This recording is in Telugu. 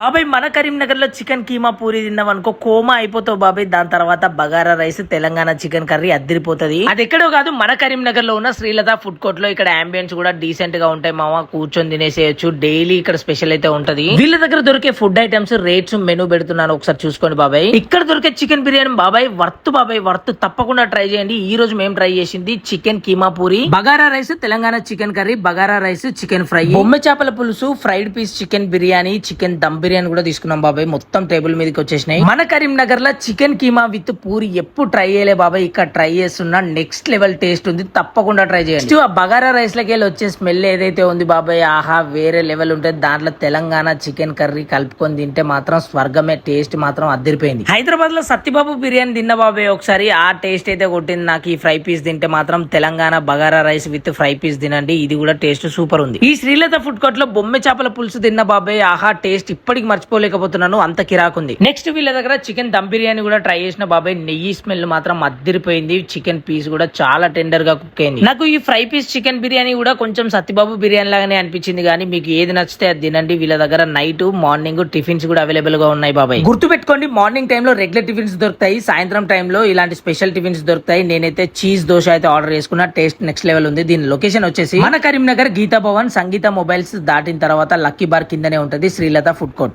బాబాయ్ మన కరీంనగర్ లో చికెన్ కీమా పూరి తిన్నాం అనుకో కోమా అయిపోతావు బాబాయ్. దాని తర్వాత bagara rice, Telangana chicken curry అద్దరిపోతుంది. అది ఎక్కడో కాదు, మన కరీంనగర్ లో ఉన్న శ్రీలత ఫుడ్ కోర్ట్ లో. ఇక్కడ అంబియన్స్ కూడా డీసెంట్ గా ఉంటాయి మామ, కూర్చొని తినేసేయచ్చు. డైలీ ఇక్కడ స్పెషల్ అయితే ఉంటది. వీళ్ళ దగ్గర దొరికే ఫుడ్ ఐటమ్స్ రేట్స్ మెనూ పెడుతున్నాను, ఒకసారి చూసుకోండి బాబాయ్. ఇక్కడ దొరికే చికెన్ బిర్యానీ బాబాయ్ వర్త్ తప్పకుండా ట్రై చేయండి. ఈ రోజు మేము ట్రై చేసింది chicken keema puri, bagara rice, Telangana chicken curry, bagara rice, chicken fry, బొమ్మె చేపల పులుసు, fried piece chicken biryani, chicken dum biryani కూడా తీసుకున్నాం బాబాయ్. మొత్తం టేబుల్ మీదకి వచ్చేసినాయి. మన కరీంనగర్ లో చికెన్ కీమా విత్ పూరి ఎప్పుడు ట్రై చేయలే బాబాయ్, ఇక్కడ ట్రై చేస్తున్నా. నెక్స్ట్ లెవెల్ టేస్ట్ ఉంది, తప్పకుండా ట్రై చేయండి. ఆ బగారా రైస్ లకి వెళ్ళి వచ్చే స్మెల్ ఏదైతే ఉంది బాబాయ్, ఆహా వేరే లెవెల్ ఉంటుంది. దాంట్లో తెలంగాణ చికెన్ కర్రీ కలుపుకొని తింటే మాత్రం స్వర్గమే. టేస్ట్ మాత్రం అద్దరిపోయింది. హైదరాబాద్ లో సత్యబాబు బిర్యానీ తిన్న బాబాయ్ ఒకసారి, ఆ టేస్ట్ అయితే కొట్టింది నాకు. ఈ ఫ్రై పీస్ తింటే మాత్రం Telangana bagara rice with fry piece తినండి, ఇది కూడా టేస్ట్ సూపర్ ఉంది. ఈ శ్రీలత ఫుడ్ కోర్ట్ లో బొమ్మె చేపల పులుసు తిన్న బాబాయ్, ఆహా టేస్ట్ ఇప్పటికి మర్చిపోలేకపోతున్నాను, అంత కిరాకుంది. నెక్స్ట్ వీళ్ళ దగ్గర చికెన్ దమ్ బిర్యానీ కూడా ట్రై చేసిన బాబాయ్. నెయ్యి స్మెల్ మాత్రం అద్దరిపోయింది. చికెన్ పీస్ కూడా చాలా టెండర్ గా కుక్ అయింది. నాకు ఈ ఫ్రై పీస్ చికెన్ బిర్యానీ కూడా కొంచెం సత్యబాబు బిర్యానీ లాగానే అనిపించింది, కానీ మీకు ఏది నచ్చితే అది తినండి. వీళ్ళ దగ్గర నైట్, మార్నింగ్ టిఫిన్స్ కూడా అవైలబుల్ గా ఉన్నాయి బాబాయ్. గుర్తు పెట్టుకోండి, మార్నింగ్ టైమ్ లో రెగ్యులర్ టిఫిన్స్ దొరుకుతాయి, సాయంత్రం టైంలో ఇలాంటి స్పెషల్ టిఫిన్స్ దొరుకుతాయి. నేనైతే చీజ్ దోశ అయితే ఆర్డర్ చేసుకున్నా, టేస్ట్ నెక్స్ట్ లెవెల్ ఉంది. దీని లొకేషన్ వచ్చేసి మన కరీంనగర్ గీతా భవన్, సంగీత మొబైల్స్ దాటిన తర్వాత లక్కీ బార్ కిందనే ఉంటది శ్రీలత ఫుడ్ కోర్ట్.